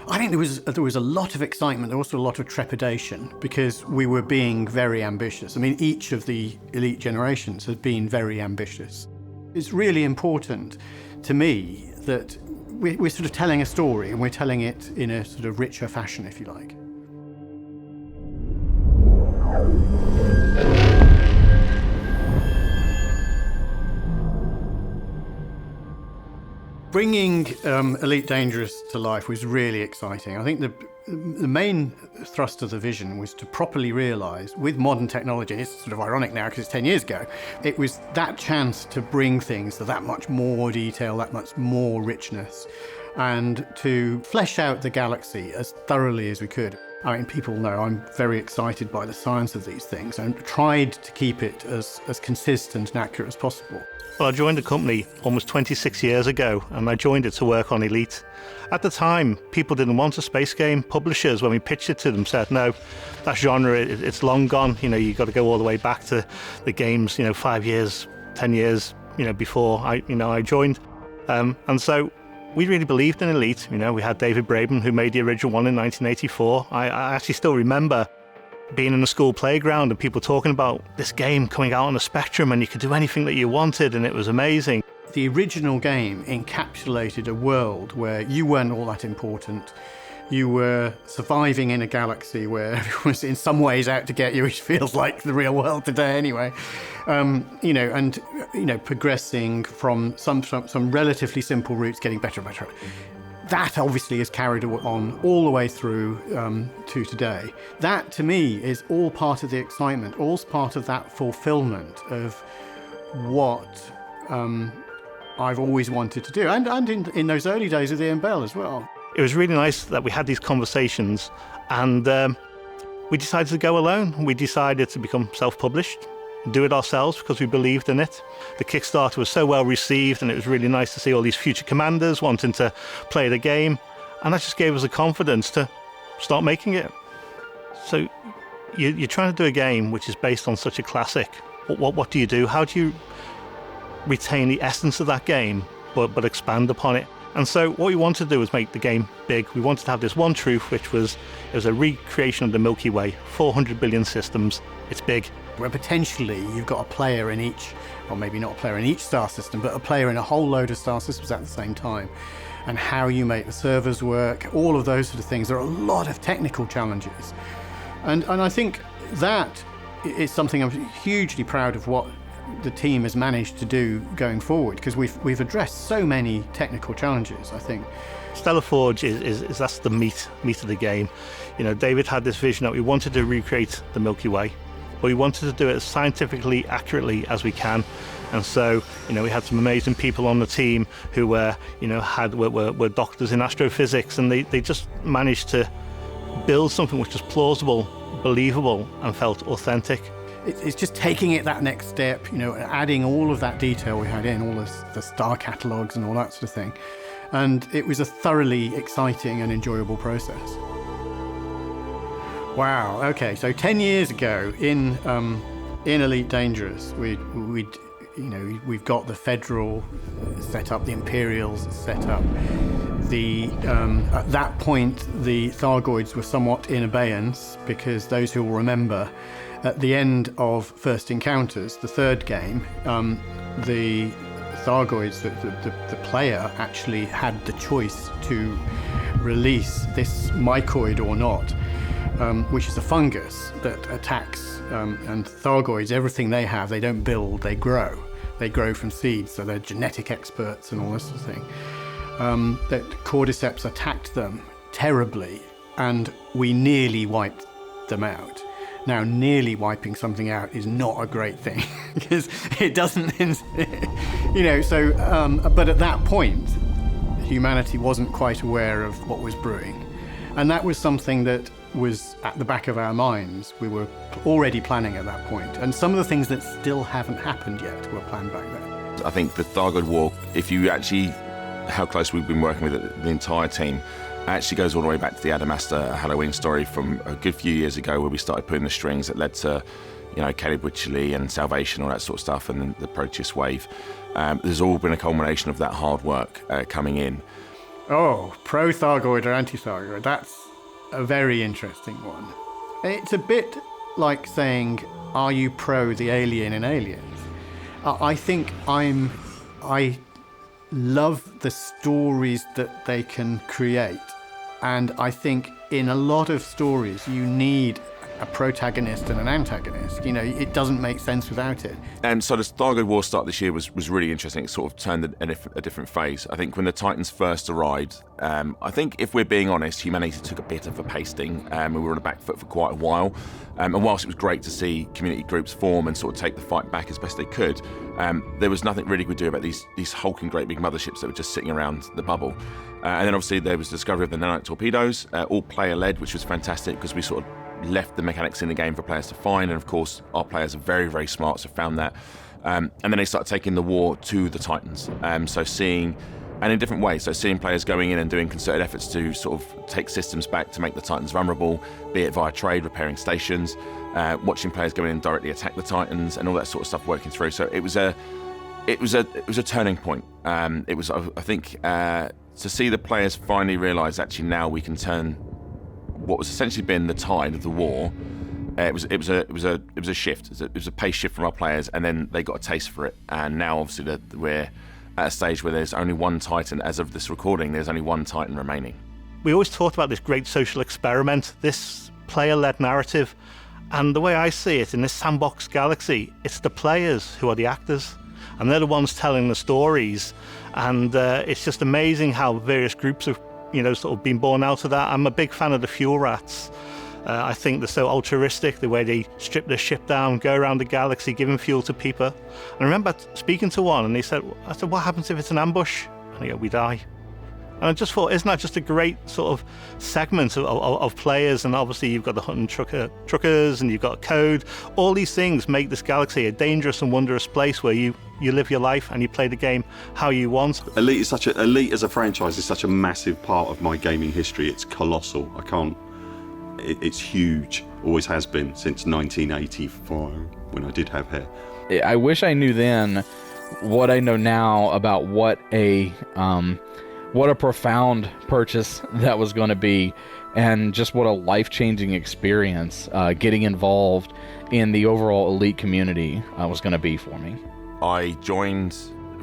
I think there was a lot of excitement, there was also a lot of trepidation, because we were being very ambitious. I mean, each of the elite generations has been very ambitious. It's really important to me that we're sort of telling a story, and we're telling it in a sort of richer fashion, if you like. Bringing Elite Dangerous to life was really exciting. I think the main thrust of the vision was to properly realise, with modern technology, it's sort of ironic now because it's 10 years ago, it was that chance to bring things to that much more detail, that much more richness, and to flesh out the galaxy as thoroughly as we could. I mean, people know I'm very excited by the science of these things and tried to keep it as consistent and accurate as possible. Well, I joined the company almost 26 years ago, and I joined it to work on Elite. At the time, people didn't want a space game. Publishers, when we pitched it to them, said, no, that genre, it's long gone. You know, you've got to go all the way back to the games, 5 years, 10 years, before I joined. And so we really believed in Elite. We had David Braben, who made the original one in 1984. I actually still remember being in the school playground and people talking about this game coming out on the Spectrum, and you could do anything that you wanted, and it was amazing. The original game encapsulated a world where you weren't all that important. You were surviving in a galaxy where everyone was in some ways out to get you, which feels like the real world today anyway. Progressing from some relatively simple routes, getting better and better. That obviously is carried on all the way through to today. That, to me, is all part of the excitement, all part of that fulfillment of what I've always wanted to do, and in those early days of Ian Bell as well. It was really nice that we had these conversations, and we decided to go alone. We decided to become self-published, do it ourselves because we believed in it. The Kickstarter was so well received, and it was really nice to see all these future commanders wanting to play the game, and that just gave us the confidence to start making it. So you're trying to do a game which is based on such a classic. What do you do? How do you retain the essence of that game but expand upon it? And so what we wanted to do was make the game big. We wanted to have this one truth, which was it was a recreation of the Milky Way, 400 billion systems. It's big. Where potentially you've got a player in each, or maybe not a player in each star system, but a player in a whole load of star systems at the same time. And how you make the servers work, all of those sort of things. There are a lot of technical challenges. And I think that is something I'm hugely proud of what the team has managed to do going forward, because we've addressed so many technical challenges, I think. Stellar Forge is that's the meat of the game. David had this vision that we wanted to recreate the Milky Way, but we wanted to do it as scientifically accurately as we can. And so, we had some amazing people on the team who were doctors in astrophysics, and they just managed to build something which was plausible, believable, and felt authentic. It's just taking it that next step, adding all of that detail we had in, all the star catalogues and all that sort of thing. And it was a thoroughly exciting and enjoyable process. Wow, okay, so 10 years ago in Elite Dangerous, we've got the Federal set up, the Imperials set up. At that point, the Thargoids were somewhat in abeyance, because those who will remember, at the end of First Encounters, the third game, the Thargoids, the player actually had the choice to release this mycoid or not, which is a fungus that attacks, and Thargoids, everything they have, they don't build, they grow. They grow from seeds, so they're genetic experts and all this sort of thing. That Cordyceps attacked them terribly, and we nearly wiped them out. Now, nearly wiping something out is not a great thing, because it doesn't, but at that point, humanity wasn't quite aware of what was brewing. And that was something that was at the back of our minds. We were already planning at that point. And some of the things that still haven't happened yet were planned back then. I think the Thargoid War, if you actually, how close we've been working with the entire team, actually goes all the way back to the Adamastor Halloween story from a good few years ago, where we started putting the strings that led to, Caleb Wycherley and Salvation, all that sort of stuff, and then the Proteus wave. There's all been a culmination of that hard work coming in. Oh, pro-Thargoid or anti-Thargoid? That's a very interesting one. It's a bit like saying, are you pro the alien in Aliens? I think I love the stories that they can create. And I think in a lot of stories, you need a protagonist and an antagonist. You know, it doesn't make sense without it. And so the Thargoid War start this year was really interesting. It sort of turned a different phase. I think when the Titans first arrived, I think if we're being honest, humanity took a bit of a pasting. We were on the back foot for quite a while. And whilst it was great to see community groups form and sort of take the fight back as best they could, there was nothing really we could do about these hulking great big motherships that were just sitting around the bubble. And then obviously there was the discovery of the nanite torpedoes, all player-led, which was fantastic because we sort of left the mechanics in the game for players to find, and of course our players are very, very smart, so found that. And then they started taking the war to the Titans. So seeing, and in different ways, so seeing players going in and doing concerted efforts to sort of take systems back to make the Titans vulnerable, be it via trade, repairing stations, watching players go in and directly attack the Titans, and all that sort of stuff working through. So it was a turning point. It was, I think, to see the players finally realise actually now we can turn what was essentially been the tide of the war. It was a shift. It was a pace shift from our players, and then they got a taste for it. And now obviously we're at a stage where there's only one Titan. As of this recording, there's only one Titan remaining. We always talked about this great social experiment, this player-led narrative, and the way I see it in this sandbox galaxy, it's the players who are the actors, and they're the ones telling the stories. And it's just amazing how various groups have, sort of been born out of that. I'm a big fan of the fuel rats. I think they're so altruistic, the way they strip their ship down, go around the galaxy, giving fuel to people. And I remember speaking to one, and I said, what happens if it's an ambush? And he go, we die. And I just thought, isn't that just a great sort of segment of players? And obviously you've got the hunting truckers, and you've got code. All these things make this galaxy a dangerous and wondrous place where you live your life and you play the game how you want. Elite as a franchise is such a massive part of my gaming history. It's colossal. It's huge. Always has been since 1985 when I did have hair. I wish I knew then what I know now about what a profound purchase that was going to be, and just what a life-changing experience getting involved in the overall Elite community was going to be for me. I joined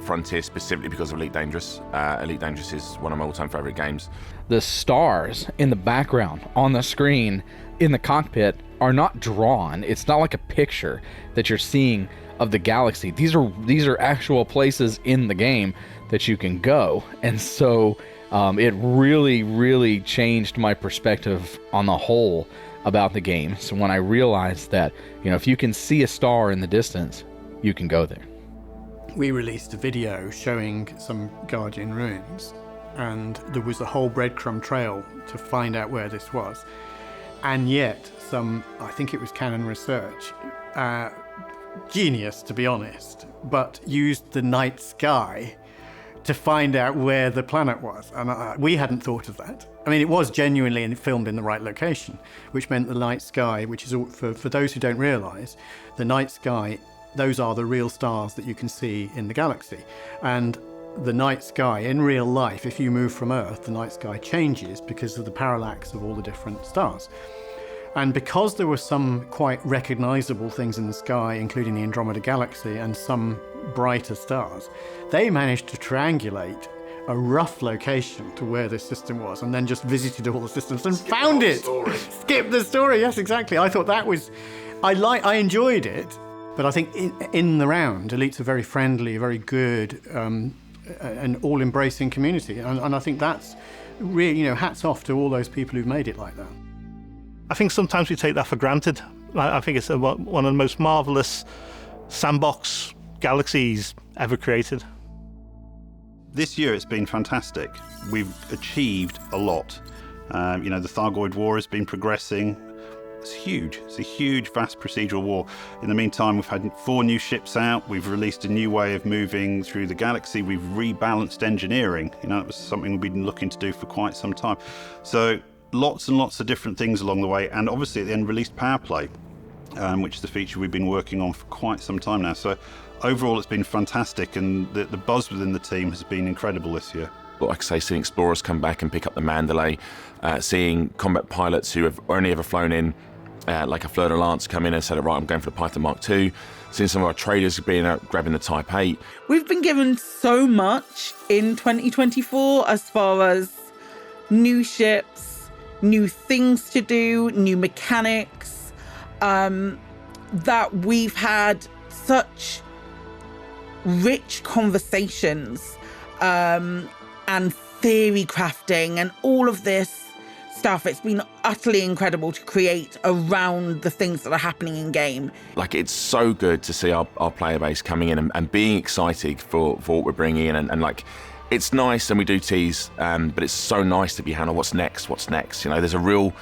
Frontier specifically because of Elite Dangerous. Elite Dangerous is one of my all-time favorite games. The stars in the background, on the screen, in the cockpit are not drawn. It's not like a picture that you're seeing of the galaxy. These are actual places in the game that you can go. And so it really, really changed my perspective on the whole about the game. So when I realized that, if you can see a star in the distance, you can go there. We released a video showing some Guardian ruins, and there was a whole breadcrumb trail to find out where this was. And yet I think it was Canon Research, genius to be honest, but used the night sky to find out where the planet was. And we hadn't thought of that. I mean, it was genuinely filmed in the right location, which meant the night sky, which is, for those who don't realise, the night sky, those are the real stars that you can see in the galaxy. And the night sky, in real life, if you move from Earth, the night sky changes because of the parallax of all the different stars. And because there were some quite recognisable things in the sky, including the Andromeda Galaxy and some brighter stars, they managed to triangulate a rough location to where this system was, and then just visited all the systems and found it. Skip the story, yes, exactly. I thought that was... I enjoyed it. But I think in the round, Elite's a very friendly, very good, and all-embracing community. And I think that's really, hats off to all those people who've made it like that. I think sometimes we take that for granted. I think it's one of the most marvellous sandbox galaxies ever created. This year it's been fantastic. We've achieved a lot. The Thargoid War has been progressing. It's huge. It's a huge, vast procedural war. In the meantime, we've had 4 new ships out. We've released a new way of moving through the galaxy. We've rebalanced engineering. It was something we've been looking to do for quite some time. So lots and lots of different things along the way. And obviously at the end, released Power Play, which is the feature we've been working on for quite some time now. So overall, it's been fantastic. And the buzz within the team has been incredible this year. But like I say, seeing explorers come back and pick up the Mandalay, seeing combat pilots who have only ever flown in, like a Fleur de Lance, come in and said, right, I'm going for the Python Mark II. Seeing some of our traders being out grabbing the Type 8. We've been given so much in 2024 as far as new ships, new things to do, new mechanics, that we've had such rich conversations and theory crafting and all of this stuff. It's been utterly incredible to create around the things that are happening in game. Like, it's so good to see our player base coming in and being excited for what we're bringing in, and like, it's nice, and we do tease, but it's so nice to be handled. What's next? You know, there's a real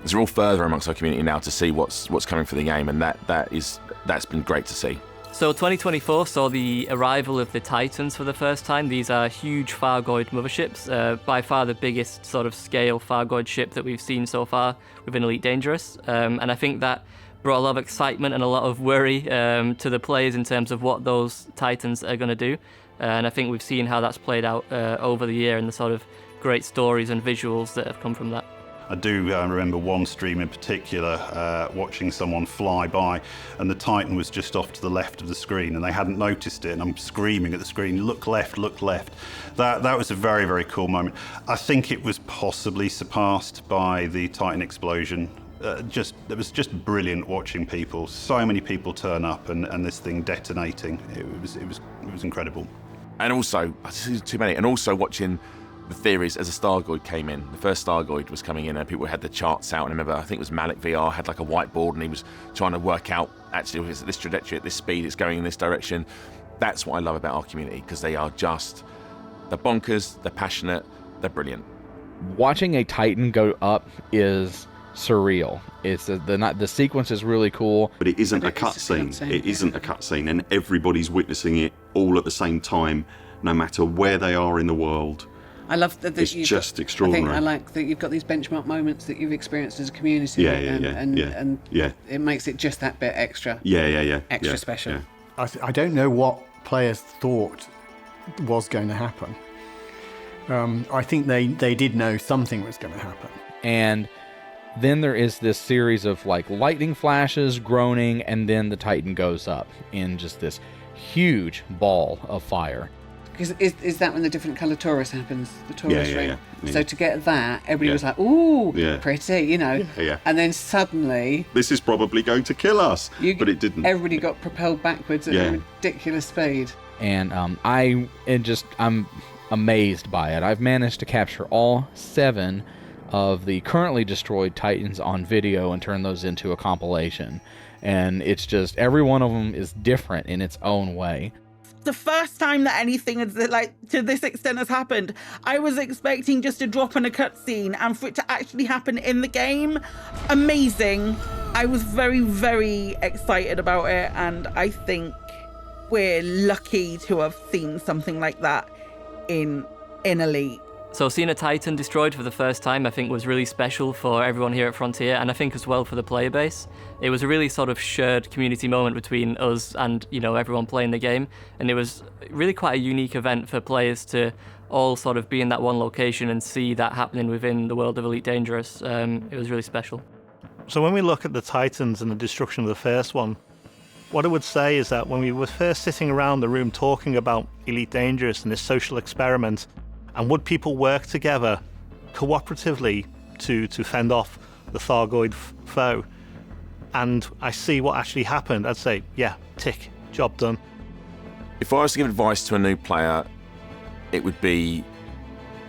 fervour amongst our community now to see what's coming for the game, and that's been great to see. So 2024 saw the arrival of the Titans for the first time. These are huge Thargoid motherships, by far the biggest sort of scale Thargoid ship that we've seen so far within Elite Dangerous. And I think that brought a lot of excitement and a lot of worry to the players in terms of what those Titans are going to do. And I think we've seen how that's played out over the year and the sort of great stories and visuals that have come from that. I do remember one stream in particular, watching someone fly by, and the Titan was just off to the left of the screen, and they hadn't noticed it, and I'm screaming at the screen, look left, look left. That was a very, very cool moment. I think it was possibly surpassed by the Titan explosion. It was just brilliant watching people, so many people turn up, and this thing detonating. It was incredible. And also, too many, and also watching the theories as a Thargoid came in. The first Thargoid was coming in and people had the charts out, and I remember, I think it was Malik VR had like a whiteboard and he was trying to work out, actually, if it's at this trajectory, at this speed, it's going in this direction. That's what I love about our community, because they're bonkers, they're passionate, they're brilliant. Watching a Titan go up is surreal. It's the sequence is really cool, but it isn't a cutscene. It isn't a cutscene, and everybody's witnessing it all at the same time, no matter where they are in the world. I love that. It's just extraordinary. I like that you've got these benchmark moments that you've experienced as a community. And it makes it just that bit extra. Extra special. Yeah. I don't know what players thought was going to happen. I think they did know something was going to happen. And then there is this series of like lightning flashes, groaning, and then the Titan goes up in just this huge ball of fire. Is that when the different colour Taurus happens? The Taurus ring? Yeah. So to get that, everybody was like, ooh, pretty, you know. Yeah. And then suddenly... This is probably going to kill us, but it didn't. Everybody got propelled backwards at a ridiculous speed. And I'm amazed by it. I've managed to capture all 7 of the currently destroyed Titans on video and turn those into a compilation. And it's just, every one of them is different in its own way. The first time that anything like to this extent has happened, I was expecting just a drop in a cutscene, and for it to actually happen in the game, amazing. I was very, very excited about it, and I think we're lucky to have seen something like that in Elite. So seeing a Titan destroyed for the first time, I think, was really special for everyone here at Frontier, and I think as well for the player base. It was a really sort of shared community moment between us and, you know, everyone playing the game, and it was really quite a unique event for players to all sort of be in that one location and see that happening within the world of Elite Dangerous. It was really special. So when we look at the Titans and the destruction of the first one, what I would say is that when we were first sitting around the room talking about Elite Dangerous and this social experiment, and would people work together cooperatively to fend off the Thargoid foe? And I see what actually happened. I'd say, yeah, tick, job done. If I was to give advice to a new player, it would be,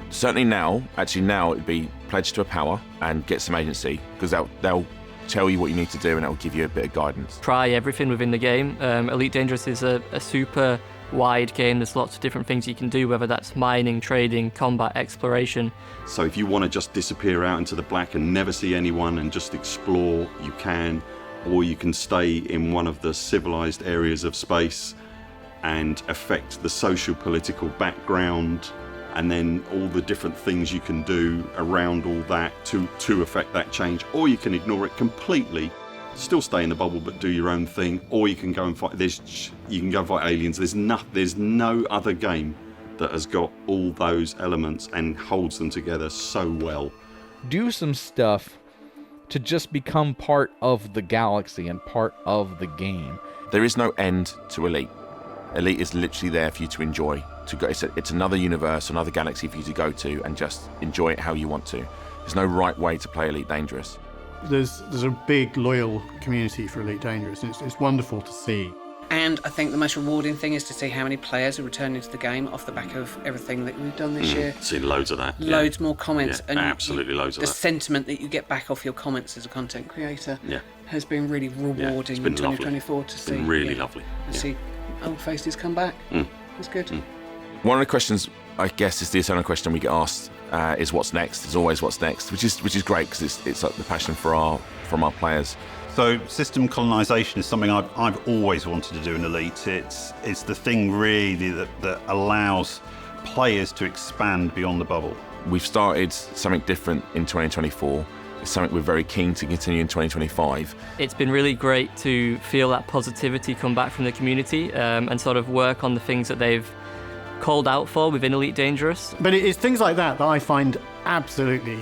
certainly now it'd be pledge to a power and get some agency, because they'll tell you what you need to do and it'll give you a bit of guidance. Try everything within the game. Elite Dangerous is a super wide game. There's lots of different things you can do, whether that's mining, trading, combat, exploration. So if you want to just disappear out into the black and never see anyone and just explore, you can, or you can stay in one of the civilized areas of space and affect the social political background, and then all the different things you can do around all that to affect that change, or you can ignore it completely, still stay in the bubble but do your own thing, or you can go and fight. You can go and fight aliens. There's no other game that has got all those elements and holds them together so well. Do some stuff to just become part of the galaxy and part of the game. There is no end to Elite. Elite is literally there for you to enjoy. It's another universe, another galaxy for you to go to and just enjoy it how you want to. There's no right way to play Elite Dangerous. There's a big, loyal community for Elite Dangerous, and it's wonderful to see. And I think the most rewarding thing is to see how many players are returning to the game off the back of everything that we've done this year. Seen loads of that. Loads more comments. Yeah, and absolutely loads of that. The sentiment that you get back off your comments as a content creator has been really rewarding it's been in 2024 lovely. to it's see. Been really lovely. And see old faces come back. It's good. One of the questions, I guess, is the eternal question we get asked is what's next. There's always what's next, which is great because it's like the passion from our players. So system colonisation is something I've always wanted to do in Elite. It's the thing really that allows players to expand beyond the bubble. We've started something different in 2024. It's something we're very keen to continue in 2025. It's been really great to feel that positivity come back from the community and sort of work on the things that they've called out for within Elite Dangerous. But it's things like that I find absolutely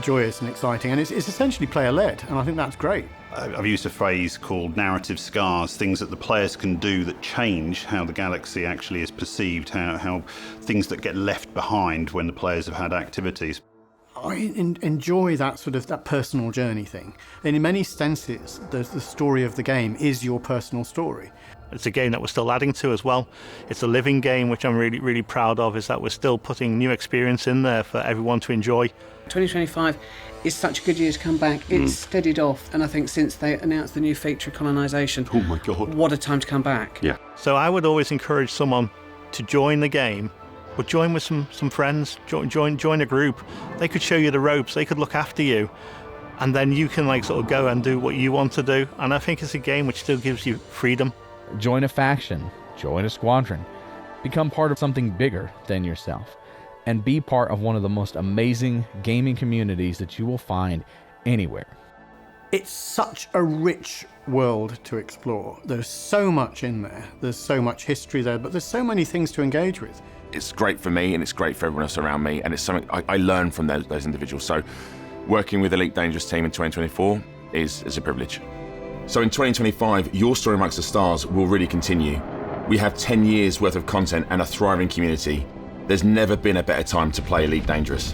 joyous and exciting, and it's essentially player-led, and I think that's great. I've used a phrase called narrative scars, things that the players can do that change how the galaxy actually is perceived, how things that get left behind when the players have had activities. I enjoy that sort of that personal journey thing. And in many senses, the story of the game is your personal story. It's a game that we're still adding to as well. It's a living game, which I'm really, really proud of, is that we're still putting new experience in there for everyone to enjoy. 2025 is such a good year to come back. It's steadied off, and I think since they announced the new feature colonisation, oh my God, what a time to come back. Yeah. So I would always encourage someone to join the game, but join with some friends, join a group. They could show you the ropes, they could look after you, and then you can like sort of go and do what you want to do. And I think it's a game which still gives you freedom. Join a faction, join a squadron, become part of something bigger than yourself, and be part of one of the most amazing gaming communities that you will find anywhere. It's such a rich world to explore. There's so much in there. There's so much history there, but there's so many things to engage with. It's great for me and it's great for everyone else around me, and it's something I learn from those individuals. So working with Elite Dangerous team in 2024 is a privilege. So in 2025, your story amongst the stars will really continue. We have 10 years worth of content and a thriving community. There's never been a better time to play Elite Dangerous.